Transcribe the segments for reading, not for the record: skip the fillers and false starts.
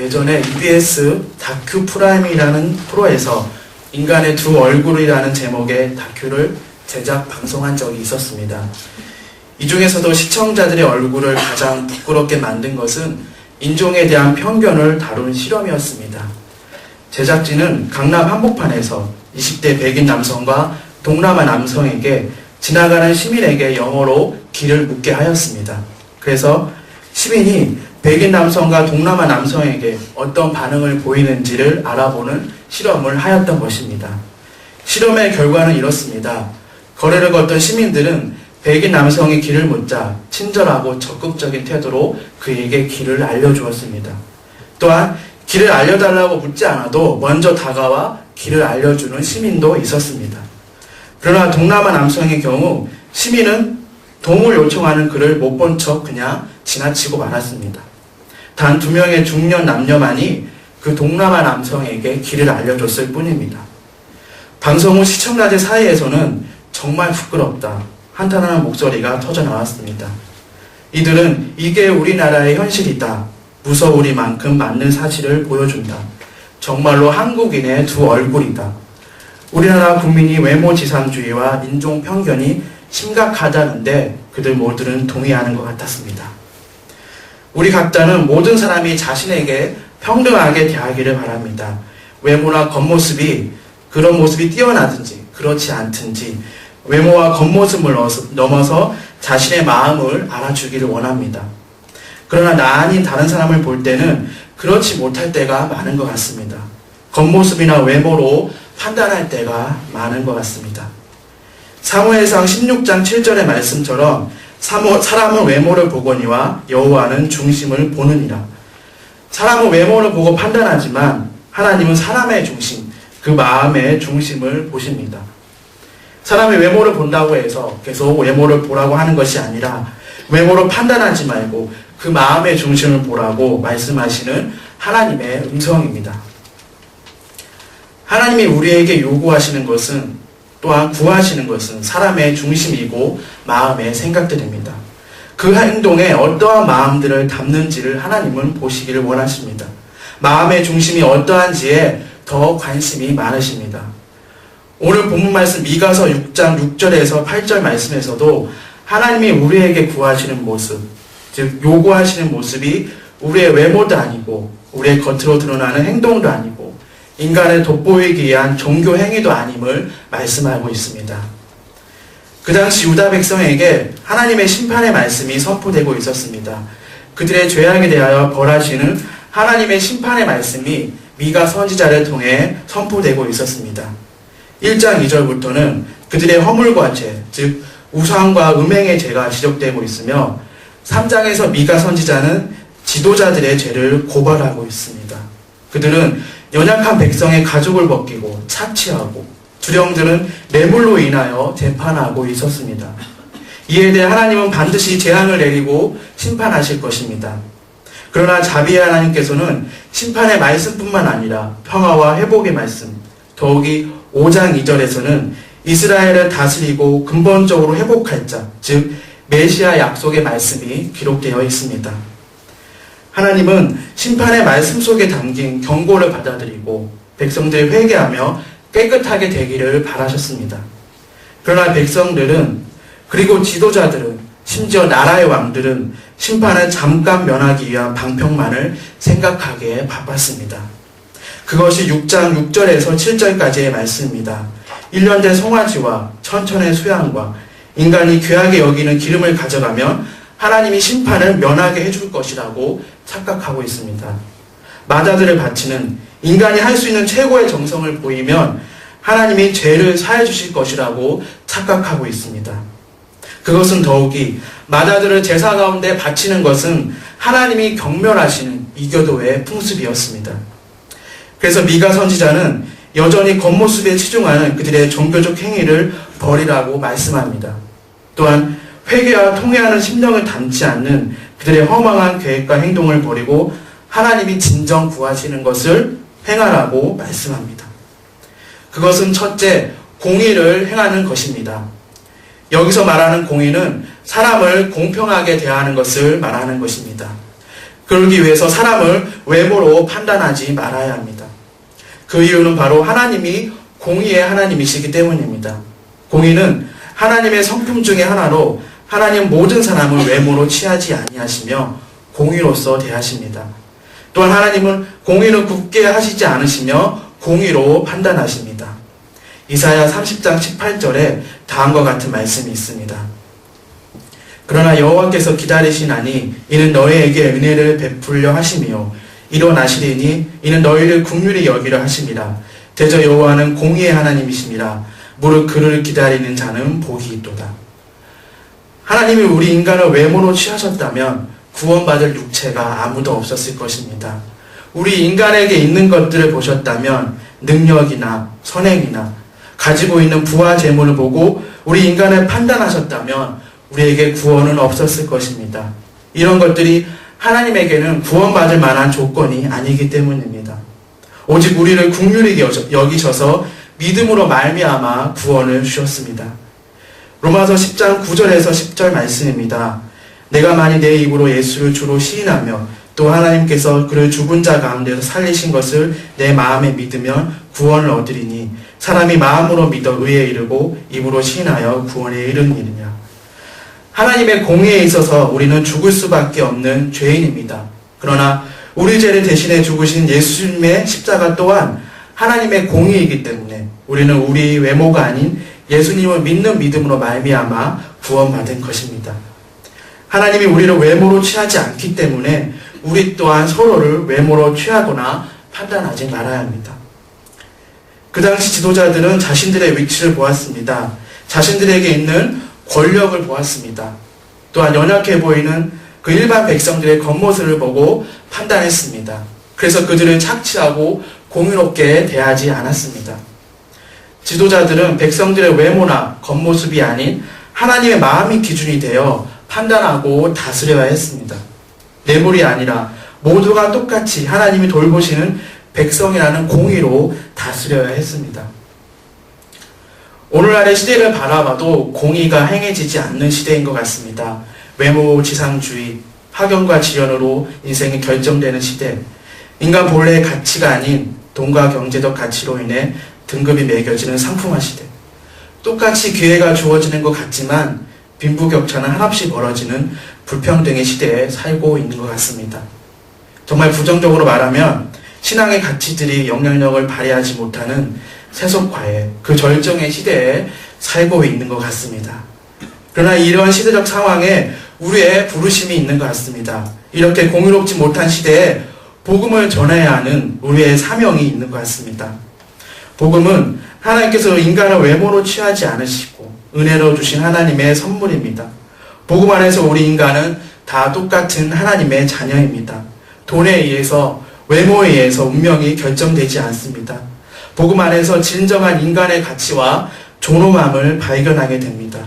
예전에 EBS 다큐 프라임이라는 프로에서 인간의 두 얼굴이라는 제목의 다큐를 제작 방송한 적이 있었습니다. 이 중에서도 시청자들의 얼굴을 가장 부끄럽게 만든 것은 인종에 대한 편견을 다룬 실험이었습니다. 제작진은 강남 한복판에서 20대 백인 남성과 동남아 남성에게 지나가는 시민에게 영어로 길을 묻게 하였습니다. 그래서 시민이 백인 남성과 동남아 남성에게 어떤 반응을 보이는지를 알아보는 실험을 하였던 것입니다. 실험의 결과는 이렇습니다. 거리를 걷던 시민들은 백인 남성이 길을 묻자 친절하고 적극적인 태도로 그에게 길을 알려주었습니다. 또한 길을 알려달라고 묻지 않아도 먼저 다가와 길을 알려주는 시민도 있었습니다. 그러나 동남아 남성의 경우 시민은 도움을 요청하는 그를 못 본 척 그냥 지나치고 말았습니다. 단 2명의 중년 남녀만이 그 동남아 남성에게 길을 알려줬을 뿐입니다. 방송 후 시청자들 사이에서는 정말 부끄럽다 한탄하는 목소리가 터져나왔습니다. 이들은 이게 우리나라의 현실이다. 무서우리만큼 맞는 사실을 보여준다. 정말로 한국인의 두 얼굴이다. 우리나라 국민이 외모지상주의와 인종 편견이 심각하다는데 그들 모두는 동의하는 것 같았습니다. 우리 각자는 모든 사람이 자신에게 평등하게 대하기를 바랍니다. 외모나 겉모습이 그런 모습이 뛰어나든지 그렇지 않든지 외모와 겉모습을 넘어서 자신의 마음을 알아주기를 원합니다. 그러나 나 아닌 다른 사람을 볼 때는 그렇지 못할 때가 많은 것 같습니다. 겉모습이나 외모로 판단할 때가 많은 것 같습니다. 사무엘상 16장 7절의 말씀처럼 사람은 외모를 보거니와 여호와는 중심을 보느니라. 사람은 외모를 보고 판단하지만 하나님은 사람의 중심, 그 마음의 중심을 보십니다. 사람이 외모를 본다고 해서 계속 외모를 보라고 하는 것이 아니라 외모로 판단하지 말고 그 마음의 중심을 보라고 말씀하시는 하나님의 음성입니다. 하나님이 우리에게 요구하시는 것은 또한 구하시는 것은 사람의 중심이고 마음의 생각들입니다. 그 행동에 어떠한 마음들을 담는지를 하나님은 보시기를 원하십니다. 마음의 중심이 어떠한지에 더 관심이 많으십니다. 오늘 본문 말씀 미가서 6장 6절에서 8절 말씀에서도 하나님이 우리에게 구하시는 모습, 즉 요구하시는 모습이 우리의 외모도 아니고 우리의 겉으로 드러나는 행동도 아니고 인간을 돋보이기 위한 종교 행위도 아님을 말씀하고 있습니다. 그 당시 유다 백성에게 하나님의 심판의 말씀이 선포되고 있었습니다. 그들의 죄악에 대하여 벌하시는 하나님의 심판의 말씀이 미가 선지자를 통해 선포되고 있었습니다. 1장 2절부터는 그들의 허물과 죄, 즉 우상과 음행의 죄가 지적되고 있으며 3장에서 미가 선지자는 지도자들의 죄를 고발하고 있습니다. 그들은 연약한 백성의 가죽을 벗기고 착취하고 주령들은 뇌물로 인하여 재판하고 있었습니다. 이에 대해 하나님은 반드시 재앙을 내리고 심판하실 것입니다. 그러나 자비의 하나님께서는 심판의 말씀뿐만 아니라 평화와 회복의 말씀, 더욱이 5장 2절에서는 이스라엘을 다스리고 근본적으로 회복할 자, 즉 메시아 약속의 말씀이 기록되어 있습니다. 하나님은 심판의 말씀 속에 담긴 경고를 받아들이고 백성들이 회개하며 깨끗하게 되기를 바라셨습니다. 그러나 백성들은 그리고 지도자들은 심지어 나라의 왕들은 심판을 잠깐 면하기 위한 방편만을 생각하기에 바빴습니다. 그것이 6장 6절에서 7절까지의 말씀입니다. 1년 된 송아지와 천천의 수양과 인간이 귀하게 여기는 기름을 가져가면 하나님이 심판을 면하게 해줄 것이라고 착각하고 있습니다. 마다들을 바치는 인간이 할 수 있는 최고의 정성을 보이면 하나님이 죄를 사해 주실 것이라고 착각하고 있습니다. 그것은 더욱이 마다들을 제사 가운데 바치는 것은 하나님이 경멸하시는 이교도의 풍습이었습니다. 그래서 미가 선지자는 여전히 겉모습에 치중하는 그들의 종교적 행위를 버리라고 말씀합니다. 또한 회개와 통회하는 심령을 담지 않는 그들의 허망한 계획과 행동을 버리고 하나님이 진정 구하시는 것을 행하라고 말씀합니다. 그것은 첫째, 공의를 행하는 것입니다. 여기서 말하는 공의는 사람을 공평하게 대하는 것을 말하는 것입니다. 그러기 위해서 사람을 외모로 판단하지 말아야 합니다. 그 이유는 바로 하나님이 공의의 하나님이시기 때문입니다. 공의는 하나님의 성품 중에 하나로 하나님 모든 사람을 외모로 취하지 아니하시며 공의로서 대하십니다. 또한 하나님은 공의는 굳게 하시지 않으시며 공의로 판단하십니다. 이사야 30장 18절에 다음과 같은 말씀이 있습니다. 그러나 여호와께서 기다리시나니 이는 너희에게 은혜를 베풀려 하심이요 일어나시리니 이는 너희를 긍휼히 여기려 하심이라. 대저 여호와는 공의의 하나님이심이라. 무릇 그를 기다리는 자는 복이 있도다. 하나님이 우리 인간을 외모로 취하셨다면 구원받을 육체가 아무도 없었을 것입니다. 우리 인간에게 있는 것들을 보셨다면 능력이나 선행이나 가지고 있는 부와 재물을 보고 우리 인간을 판단하셨다면 우리에게 구원은 없었을 것입니다. 이런 것들이 하나님에게는 구원받을 만한 조건이 아니기 때문입니다. 오직 우리를 긍휼히 여기셔서 믿음으로 말미암아 구원을 주셨습니다. 로마서 10장 9절에서 10절 말씀입니다. 내가 만일 내 입으로 예수를 주로 시인하며 또 하나님께서 그를 죽은 자 가운데서 살리신 것을 내 마음에 믿으면 구원을 얻으리니 사람이 마음으로 믿어 의에 이르고 입으로 시인하여 구원에 이르느니라. 하나님의 공의에 있어서 우리는 죽을 수밖에 없는 죄인입니다. 그러나 우리 죄를 대신해 죽으신 예수님의 십자가 또한 하나님의 공의이기 때문에 우리는 우리 외모가 아닌 예수님을 믿는 믿음으로 말미암아 구원받은 것입니다. 하나님이 우리를 외모로 취하지 않기 때문에 우리 또한 서로를 외모로 취하거나 판단하지 말아야 합니다. 그 당시 지도자들은 자신들의 위치를 보았습니다. 자신들에게 있는 권력을 보았습니다. 또한 연약해 보이는 그 일반 백성들의 겉모습을 보고 판단했습니다. 그래서 그들을 착취하고 공의롭게 대하지 않았습니다. 지도자들은 백성들의 외모나 겉모습이 아닌 하나님의 마음이 기준이 되어 판단하고 다스려야 했습니다. 뇌물이 아니라 모두가 똑같이 하나님이 돌보시는 백성이라는 공의로 다스려야 했습니다. 오늘날의 시대를 바라봐도 공의가 행해지지 않는 시대인 것 같습니다. 외모지상주의, 학연과 지연으로 인생이 결정되는 시대, 인간 본래의 가치가 아닌 돈과 경제적 가치로 인해 등급이 매겨지는 상품화 시대, 똑같이 기회가 주어지는 것 같지만 빈부격차는 한없이 벌어지는 불평등의 시대에 살고 있는 것 같습니다. 정말 부정적으로 말하면 신앙의 가치들이 영향력을 발휘하지 못하는 세속화의 그 절정의 시대에 살고 있는 것 같습니다. 그러나 이런 시대적 상황에 우리의 부르심이 있는 것 같습니다. 이렇게 공의롭지 못한 시대에 복음을 전해야 하는 우리의 사명이 있는 것 같습니다. 복음은 하나님께서 인간을 외모로 취하지 않으시고 은혜로 주신 하나님의 선물입니다. 복음 안에서 우리 인간은 다 똑같은 하나님의 자녀입니다. 돈에 의해서, 외모에 의해서 운명이 결정되지 않습니다. 복음 안에서 진정한 인간의 가치와 존엄함을 발견하게 됩니다.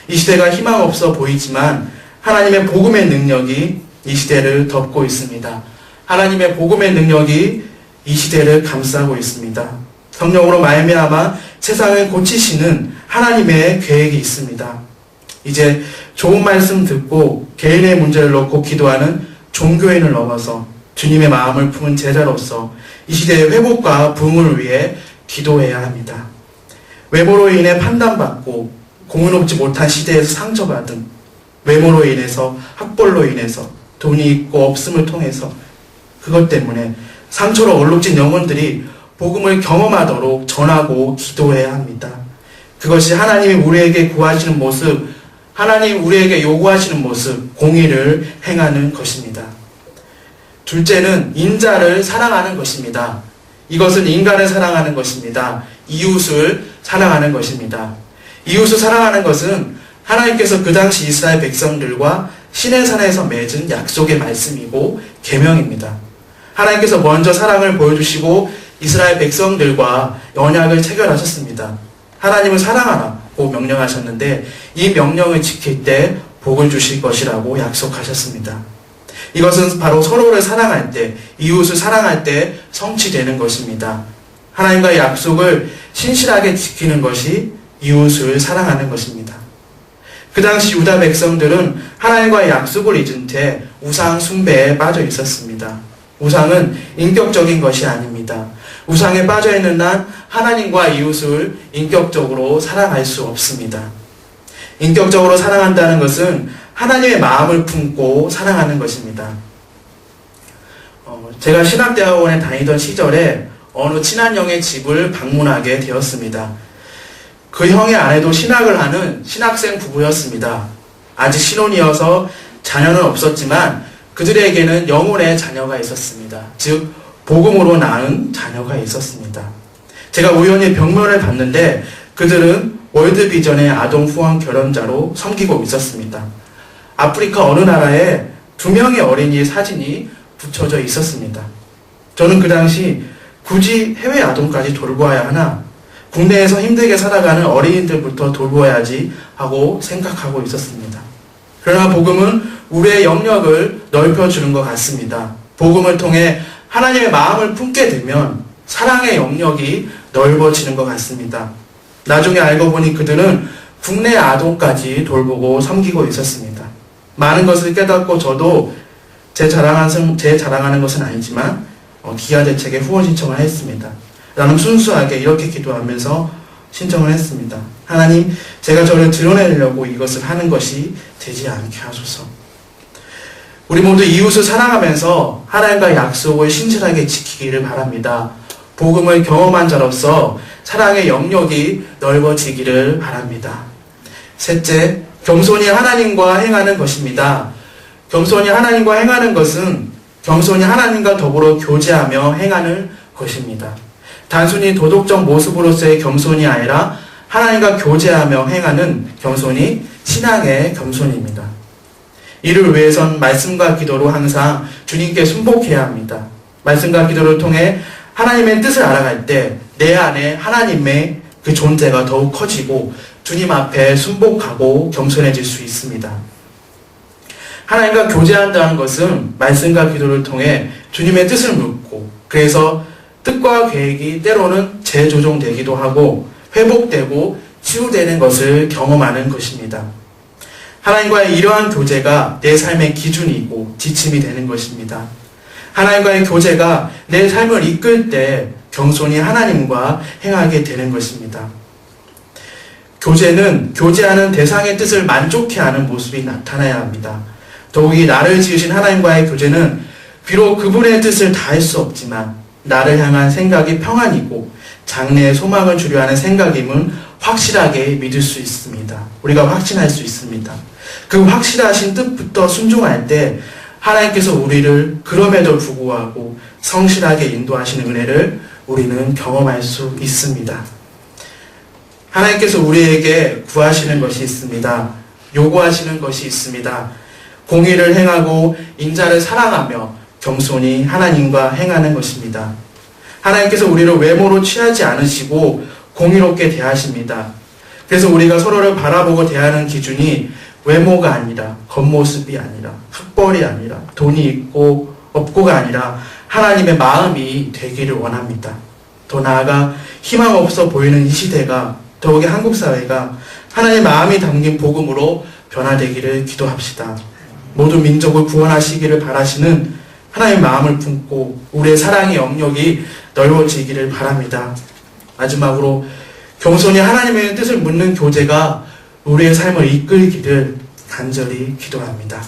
이 시대가 희망 없어 보이지만 하나님의 복음의 능력이 이 시대를 덮고 있습니다. 하나님의 복음의 능력이 이 시대를 감싸고 있습니다. 성령으로 말미암아 세상을 고치시는 하나님의 계획이 있습니다. 이제 좋은 말씀 듣고 개인의 문제를 놓고 기도하는 종교인을 넘어서 주님의 마음을 품은 제자로서 이 시대의 회복과 부흥을 위해 기도해야 합니다. 외모로 인해 판단받고 공의롭지 못한 시대에서 상처받은, 외모로 인해서, 학벌로 인해서, 돈이 있고 없음을 통해서 그것 때문에 상처로 얼룩진 영혼들이 복음을 경험하도록 전하고 기도해야 합니다. 그것이 하나님이 우리에게 구하시는 모습, 하나님 우리에게 요구하시는 모습, 공의를 행하는 것입니다. 둘째는 인자를 사랑하는 것입니다. 이것은 인간을 사랑하는 것입니다. 이웃을 사랑하는 것입니다. 이웃을 사랑하는 것은 하나님께서 그 당시 이스라엘 백성들과 시내산에서 맺은 약속의 말씀이고 계명입니다. 하나님께서 먼저 사랑을 보여주시고 이스라엘 백성들과 언약을 체결하셨습니다. 하나님을 사랑하라고 명령하셨는데 이 명령을 지킬 때 복을 주실 것이라고 약속하셨습니다. 이것은 바로 서로를 사랑할 때, 이웃을 사랑할 때 성취되는 것입니다. 하나님과의 약속을 신실하게 지키는 것이 이웃을 사랑하는 것입니다. 그 당시 유다 백성들은 하나님과의 약속을 잊은 채 우상 숭배에 빠져 있었습니다. 우상은 인격적인 것이 아닙니다. 우상에 빠져 있는 한 하나님과 이웃을 인격적으로 사랑할 수 없습니다. 인격적으로 사랑한다는 것은 하나님의 마음을 품고 사랑하는 것입니다. 제가 신학대학원에 다니던 시절에 어느 친한 형의 집을 방문하게 되었습니다. 그 형의 아내도 신학을 하는 신학생 부부였습니다. 아직 신혼이어서 자녀는 없었지만 그들에게는 영혼의 자녀가 있었습니다. 즉 복음으로 낳은 자녀가 있었습니다. 제가 우연히 벽면을 봤는데 그들은 월드비전의 아동 후원 결혼자로 섬기고 있었습니다. 아프리카 어느 나라에 2명의 어린이의 사진이 붙여져 있었습니다. 저는 그 당시 굳이 해외 아동까지 돌보아야 하나? 국내에서 힘들게 살아가는 어린이들부터 돌보아야지 하고 생각하고 있었습니다. 그러나 복음은 우리의 영역을 넓혀주는 것 같습니다. 복음을 통해 하나님의 마음을 품게 되면 사랑의 영역이 넓어지는 것 같습니다. 나중에 알고 보니 그들은 국내 아동까지 돌보고 섬기고 있었습니다. 많은 것을 깨닫고 저도 제 자랑하는 것은 아니지만 기아 대책에 후원 신청을 했습니다. 나는 순수하게 이렇게 기도하면서 신청을 했습니다. 하나님, 제가 저를 드러내려고 이것을 하는 것이 되지 않게 하소서. 우리 모두 이웃을 사랑하면서 하나님과의 약속을 신실하게 지키기를 바랍니다. 복음을 경험한 자로서 사랑의 영역이 넓어지기를 바랍니다. 셋째, 겸손히 하나님과 행하는 것입니다. 겸손히 하나님과 행하는 것은 겸손히 하나님과 더불어 교제하며 행하는 것입니다. 단순히 도덕적 모습으로서의 겸손이 아니라 하나님과 교제하며 행하는 겸손이 신앙의 겸손입니다. 이를 위해선 말씀과 기도로 항상 주님께 순복해야 합니다. 말씀과 기도를 통해 하나님의 뜻을 알아갈 때 내 안에 하나님의 그 존재가 더욱 커지고 주님 앞에 순복하고 겸손해질 수 있습니다. 하나님과 교제한다는 것은 말씀과 기도를 통해 주님의 뜻을 묻고 그래서 뜻과 계획이 때로는 재조정되기도 하고 회복되고 치유되는 것을 경험하는 것입니다. 하나님과의 이러한 교제가 내 삶의 기준이고 지침이 되는 것입니다. 하나님과의 교제가 내 삶을 이끌 때 겸손히 하나님과 행하게 되는 것입니다. 교제는 교제하는 대상의 뜻을 만족해 하는 모습이 나타나야 합니다. 더욱이 나를 지으신 하나님과의 교제는 비록 그분의 뜻을 다할 수 없지만 나를 향한 생각이 평안이고 장래의 소망을 주려 하는 생각임은 확실하게 믿을 수 있습니다. 우리가 확신할 수 있습니다. 그 확실하신 뜻부터 순종할 때 하나님께서 우리를 그럼에도 불구하고 성실하게 인도하시는 은혜를 우리는 경험할 수 있습니다. 하나님께서 우리에게 구하시는 것이 있습니다. 요구하시는 것이 있습니다. 공의를 행하고 인자를 사랑하며 겸손히 하나님과 행하는 것입니다. 하나님께서 우리를 외모로 취하지 않으시고 공의롭게 대하십니다. 그래서 우리가 서로를 바라보고 대하는 기준이 외모가 아니라 겉모습이 아니라 학벌이 아니라 돈이 있고 없고가 아니라 하나님의 마음이 되기를 원합니다. 더 나아가 희망 없어 보이는 이 시대가 더욱이 한국 사회가 하나님의 마음이 담긴 복음으로 변화되기를 기도합시다. 모든 민족을 구원하시기를 바라시는 하나님의 마음을 품고 우리의 사랑의 영역이 넓어지기를 바랍니다. 마지막으로 겸손히 하나님의 뜻을 묻는 교제가 우리의 삶을 이끌기를 간절히 기도합니다.